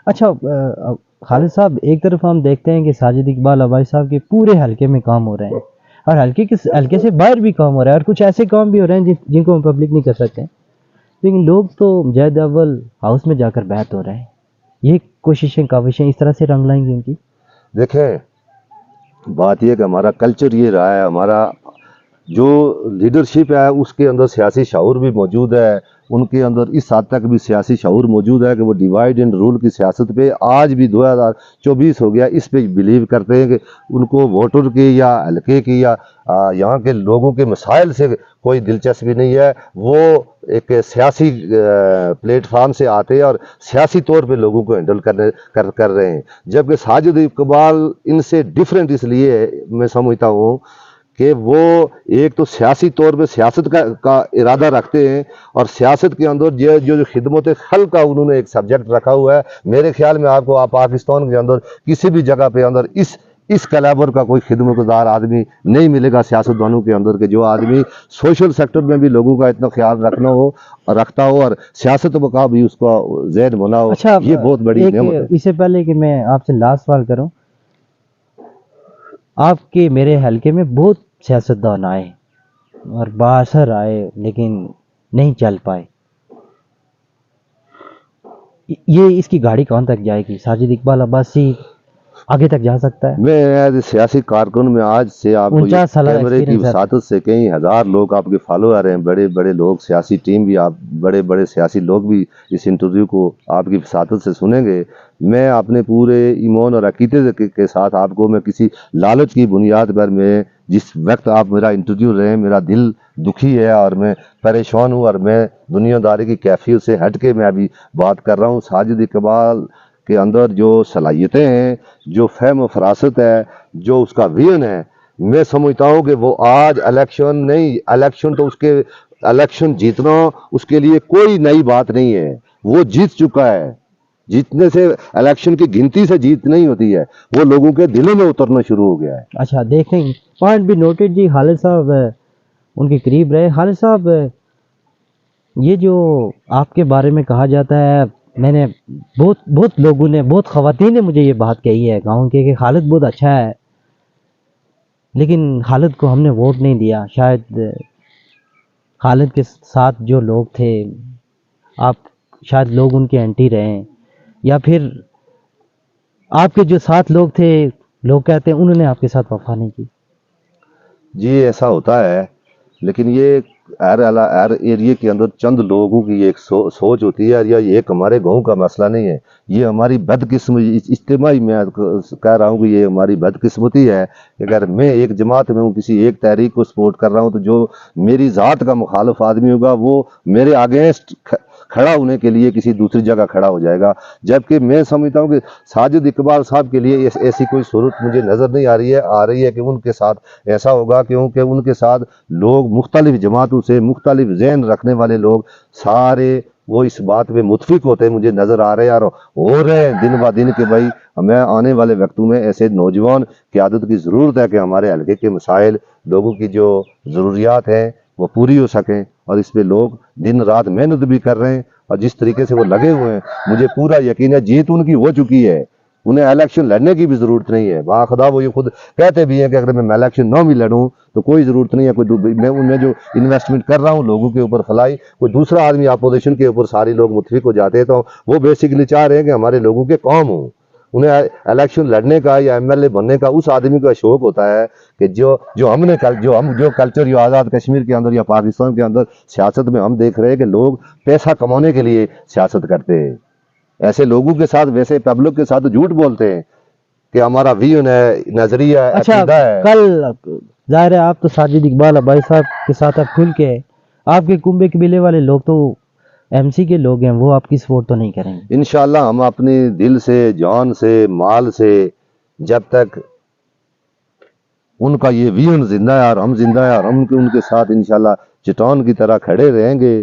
اچھا خالد صاحب، ایک طرف ہم دیکھتے ہیں کہ ساجد اقبال ابائی صاحب کے پورے حلقے میں کام ہو رہے ہیں، اور حلقے سے باہر بھی کام ہو رہا ہے، اور کچھ ایسے کام بھی ہو رہے ہیں جن کو ہم پبلک نہیں کر سکتے، لیکن لوگ تو جید اول ہاؤس میں جا کر بیعت ہو رہے ہیں۔ یہ کوششیں کاوشیں اس طرح سے رنگ لائیں گی ان کی؟ دیکھیں، بات یہ کہ ہمارا کلچر یہ رہا ہے، ہمارا جو لیڈرشپ ہے اس کے اندر سیاسی شعور بھی موجود ہے، ان کے اندر اس حد تک بھی سیاسی شعور موجود ہے کہ وہ ڈیوائڈ اینڈ رول کی سیاست پہ آج بھی 2024 ہو گیا اس پہ بلیو کرتے ہیں کہ ان کو ووٹر کی یا حلقے کی یا یہاں کے لوگوں کے مسائل سے کوئی دلچسپی نہیں ہے۔ وہ ایک سیاسی پلیٹ فارم سے آتے ہیں اور سیاسی طور پہ لوگوں کو ہینڈل کر رہے ہیں، جبکہ ساجد اقبال ان سے ڈیفرنٹ اس لیے میں سمجھتا ہوں کہ وہ ایک تو سیاسی طور پہ سیاست کا ارادہ رکھتے ہیں، اور سیاست کے اندر جو خدمت خلق کا انہوں نے ایک سبجیکٹ رکھا ہوا ہے۔ میرے خیال میں آپ کو پاکستان کے اندر کسی بھی جگہ پہ اندر اس کیلیبر کا کوئی خدمت گزار آدمی نہیں ملے گا سیاستدانوں کے اندر، کہ جو آدمی سوشل سیکٹر میں بھی لوگوں کا اتنا خیال رکھتا ہو اور سیاست کا بھی اس کا ذہن بنا ہو۔ اچھا، یہ بہت بڑی نعمت ہے۔ اس سے پہلے کہ میں آپ سے لاسٹ سوال کروں، آپ کے میرے حلقے میں بہت سیاستدان آئے اور بااثر آئے، لیکن نہیں چل پائے۔ یہ اس کی گاڑی کون تک جائے گی؟ ساجد اقبال عباسی آگے تک جا سکتا ہے؟ میں ایز سیاسی کارکن میں آج سے آپ کو 49 سالہ کیمرے کی ایکسپیرینس ہے۔ وساطت سے کئی ہزار لوگ آپ کے فالوور ہیں، بڑے بڑے لوگ، سیاسی ٹیم بھی، آپ بڑے بڑے سیاسی لوگ بھی اس انٹرویو کو آپ کی وساطت سے سنیں گے۔ میں اپنے پورے ایمان اور عقیدے کے ساتھ آپ کو، میں کسی لالچ کی بنیاد پر، میں جس وقت آپ میرا انٹرویو رہے ہیں، میرا دل دکھی ہے اور میں پریشان ہوں، اور میں دنیا داری کی کیفیت سے ہٹ کے میں ابھی بات کر رہا ہوں۔ ساجد اقبال کے اندر جو صلاحیتیں ہیں، جو فہم و فراست ہے، جو اس کا ویژن ہے، میں سمجھتا ہوں کہ وہ آج الیکشن نہیں، الیکشن تو الیکشن جیتنا اس کے لیے کوئی نئی بات نہیں ہے، وہ جیت چکا ہے۔ جیتنے سے، الیکشن کی گنتی سے جیت نہیں ہوتی ہے، وہ لوگوں کے دلوں میں اترنا شروع ہو گیا ہے۔ اچھا دیکھیں، پوائنٹ بھی نوٹڈ جی۔ خالد صاحب ان کے قریب رہے۔ خالد صاحب، یہ جو آپ کے بارے میں کہا جاتا ہے، میں نے بہت لوگوں نے، بہت خواتین نے مجھے یہ بات کہی ہے گاؤں کے، کہ خالد بہت اچھا ہے، لیکن خالد کو ہم نے ووٹ نہیں دیا۔ شاید خالد کے ساتھ جو لوگ تھے، آپ شاید لوگ ان کے اینٹی رہے ہیں، یا پھر آپ کے جو ساتھ لوگ تھے، لوگ کہتے ہیں انہوں نے آپ کے ساتھ وفا نہیں کی۔ جی ایسا ہوتا ہے، لیکن یہ ہر ایریے کے اندر چند لوگوں کی ایک سوچ ہوتی ہے، یا یہ ایک ہمارے گاؤں کا مسئلہ نہیں ہے، یہ ہماری بدقسمتی، اجتماعی میں کہہ رہا ہوں کہ یہ ہماری بدقسمتی ہے کہ اگر میں ایک جماعت میں ہوں، کسی ایک تحریک کو سپورٹ کر رہا ہوں، تو جو میری ذات کا مخالف آدمی ہوگا وہ میرے اگینسٹ کھڑا ہونے کے لیے کسی دوسری جگہ کھڑا ہو جائے گا۔ جبکہ میں سمجھتا ہوں کہ ساجد اقبال صاحب کے لیے ایسی کوئی صورت مجھے نظر نہیں آ رہی ہے کہ ان کے ساتھ ایسا ہوگا، کیونکہ ان کے ساتھ لوگ مختلف جماعتوں سے، مختلف ذہن رکھنے والے لوگ سارے وہ اس بات پہ متفق ہوتے ہیں، مجھے نظر آ رہے ہیں اور ہو رہے ہیں دن بہ دن، کہ بھائی ہمیں آنے والے وقتوں میں ایسے نوجوان قیادت کی ضرورت ہے کہ ہمارے حلقے کے مسائل، لوگوں کی جو ضروریات ہیں وہ پوری ہو سکیں، اور اس پہ لوگ دن رات محنت بھی کر رہے ہیں، اور جس طریقے سے وہ لگے ہوئے ہیں مجھے پورا یقین ہے جیت ان کی ہو چکی ہے، انہیں الیکشن لڑنے کی بھی ضرورت نہیں ہے۔ باخدا وہ یہ خود کہتے بھی ہیں کہ اگر میں الیکشن نہ بھی لڑوں تو کوئی ضرورت نہیں ہے، میں ان میں جو انویسٹمنٹ کر رہا ہوں لوگوں کے اوپر فلائی، کوئی دوسرا آدمی اپوزیشن کے اوپر سارے لوگ متفق ہو جاتے ہیں، تو وہ بیسیکلی چاہ رہے ہیں کہ ہمارے لوگوں کے کام ہوں۔ انہیں الیکشن لڑنے کا یا ایم ایل اے بننے کا اس آدمی کا شوق ہوتا ہے کہ جو کلچر جو آزاد کشمیر کے اندر یا پاکستان کے اندر سیاست میں ہم دیکھ رہے ہیں کہ لوگ پیسہ کمانے کے لیے سیاست کرتے ہیں، ایسے لوگوں کے ساتھ، ویسے پبلک کے ساتھ جھوٹ بولتے ہیں کہ ہمارا ویژن ہے، نظریہ ہے، اچھا، عقیدہ ہے۔ کل ظاہر ہے آپ تو ساجد اقبال ابائی صاحب کے ساتھ اب کھل کے، آپ کے کنبے قبیلے والے لوگ تو ایم سی کے لوگ ہیں، وہ آپ کی سپورٹ تو نہیں کریں گے؟ انشاءاللہ ہم اپنی دل سے، جان سے، مال سے، جب تک ان کا یہ ویژن زندہ ہے اور ہم زندہ ہیں، اور ہم ان کے ساتھ انشاءاللہ چٹان کی طرح کھڑے رہیں گے۔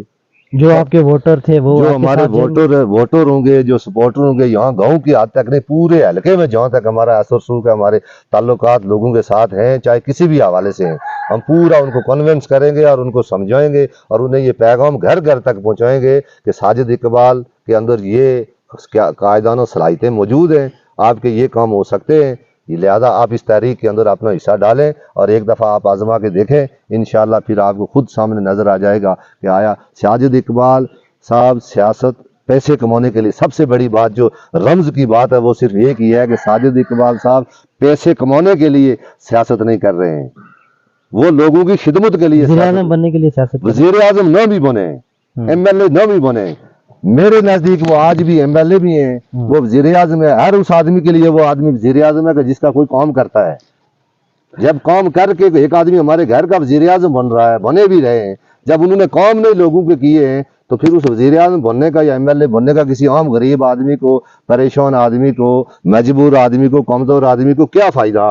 جو آپ کے ووٹر تھے وہ جو آپ کے ہمارے ساتھ جائیں گے؟ ووٹر ہوں گے، جو سپورٹر ہوں گے، یہاں گاؤں کی حد تک نہیں، پورے حلقے میں جہاں تک ہمارا اثر سلوک ہے، ہمارے تعلقات لوگوں کے ساتھ ہیں، چاہے کسی بھی حوالے سے ہیں، ہم پورا ان کو کنونس کریں گے اور ان کو سمجھائیں گے، اور انہیں یہ پیغام گھر گھر تک پہنچائیں گے کہ ساجد اقبال کے اندر یہ قائدانہ صلاحیتیں موجود ہیں، آپ کے یہ کام ہو سکتے ہیں، لہذا آپ اس تحریک کے اندر اپنا حصہ ڈالیں اور ایک دفعہ آپ آزما کے دیکھیں، انشاءاللہ پھر آپ کو خود سامنے نظر آ جائے گا کہ آیا ساجد اقبال صاحب سیاست پیسے کمانے کے لیے سب سے بڑی بات جو رمز کی بات ہے وہ صرف ایک ہی ہے کہ ساجد اقبال صاحب پیسے کمانے کے لیے سیاست نہیں کر رہے ہیں، وہ لوگوں کی خدمت کے لیے وزیر سیاست، اعظم بننے کے لیے سیاست کر رہے وزیر اعظم نہ بھی بنے، ایم ایل اے نہ بھی بنے، میرے نزدیک وہ آج بھی ایم ایل اے بھی ہیں، وہ وزیر اعظم ہے، ہر اس آدمی کے لیے وہ آدمی وزیر اعظم ہے کہ جس کا کوئی کام کرتا ہے، جب کام کر کے ایک آدمی ہمارے گھر کا وزیر اعظم بن رہا ہے، بنے بھی رہے ہیں، جب انہوں نے کام نہیں لوگوں کے کیے ہیں تو پھر اس وزیر اعظم بننے کا یا ایم ایل اے بننے کا کسی عام غریب آدمی کو، پریشان آدمی کو، مجبور آدمی کو، کمزور آدمی کو کیا فائدہ؟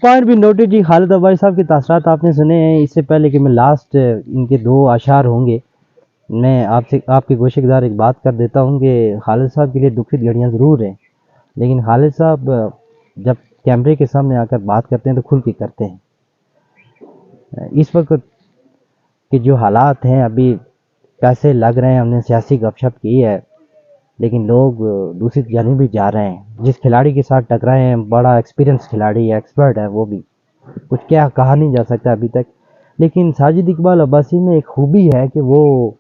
پوائنٹ بھی نوٹڈ جی. خالد عباسی صاحب کے تاثرات آپ نے سنے ہیں. اس سے پہلے کہ میں لاسٹ ان کے 2 اشعار ہوں گے، میں آپ کے گوشہ گزار ایک بات کر دیتا ہوں کہ خالد صاحب کے لیے دکھد گھڑیاں ضرور ہیں، لیکن خالد صاحب جب کیمرے کے سامنے آ کر بات کرتے ہیں تو کھل کے کرتے ہیں. اس وقت کہ جو حالات ہیں، ابھی پیسے لگ رہے ہیں، ہم نے سیاسی گپ شپ کی ہے، لیکن لوگ دوسری جانب بھی جا رہے ہیں. جس کھلاڑی کے ساتھ ٹکرائے ہیں، بڑا ایکسپیرینس کھلاڑی ہے، ایکسپرٹ ہے، وہ بھی کچھ کیا کہا نہیں جا سکتا ابھی تک. لیکن ساجد اقبال عباسی میں ایک خوبی ہے کہ وہ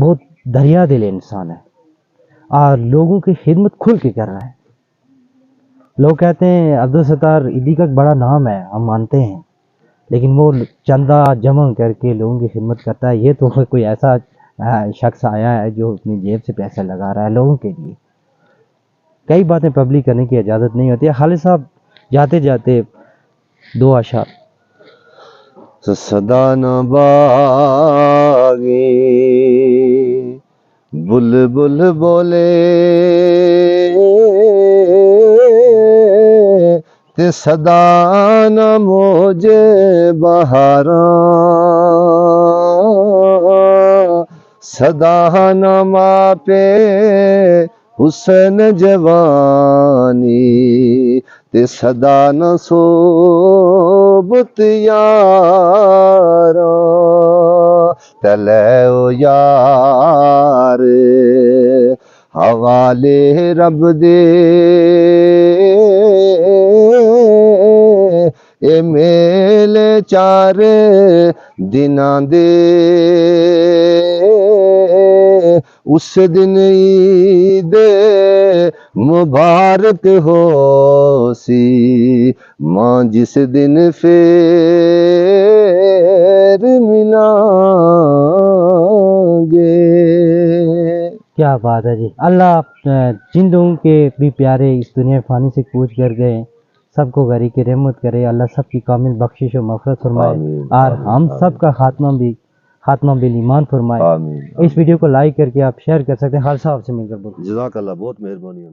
بہت دریا دل انسان ہے اور لوگوں کی خدمت کھل کے کر رہا ہے. لوگ کہتے ہیں عبدالستار ایدھی کا بڑا نام ہے، ہم مانتے ہیں، لیکن وہ چندہ جمع کر کے لوگوں کی خدمت کرتا ہے. یہ تو کوئی ایسا شخص آیا ہے جو اپنی جیب سے پیسے لگا رہا ہے لوگوں کے لیے. کئی باتیں پبلک کرنے کی اجازت نہیں ہوتی ہے. خالد صاحب جاتے جاتے 2 اشعار. صدا نہ باغی بلبل بولے تے صدا نہ موجے بہاراں صدا نہ ماپے حسن جوانی تے صدا نہ صحبت یاراں تلے او یار حوالے رب دے اے میلے 4 دناں دے اس دن عید مبارک ہو سی ماں جس دن پھر ملیں گے. کیا بات ہے جی. اللہ جن لوگوں کے بھی پیارے اس دنیا فانی سے کوچ کر گئے سب کو غری کی رحمت کرے. اللہ سب کی کامل بخشش و مغفرت فرمائے اور ہم سب کا خاتمہ بالایمان فرمائے. آمین. اس ویڈیو کو لائک کر کے آپ شیئر کر سکتے ہیں. خالد صاحب سے مل کر بولتے ہیں. جزاک اللہ، بہت مہربانی.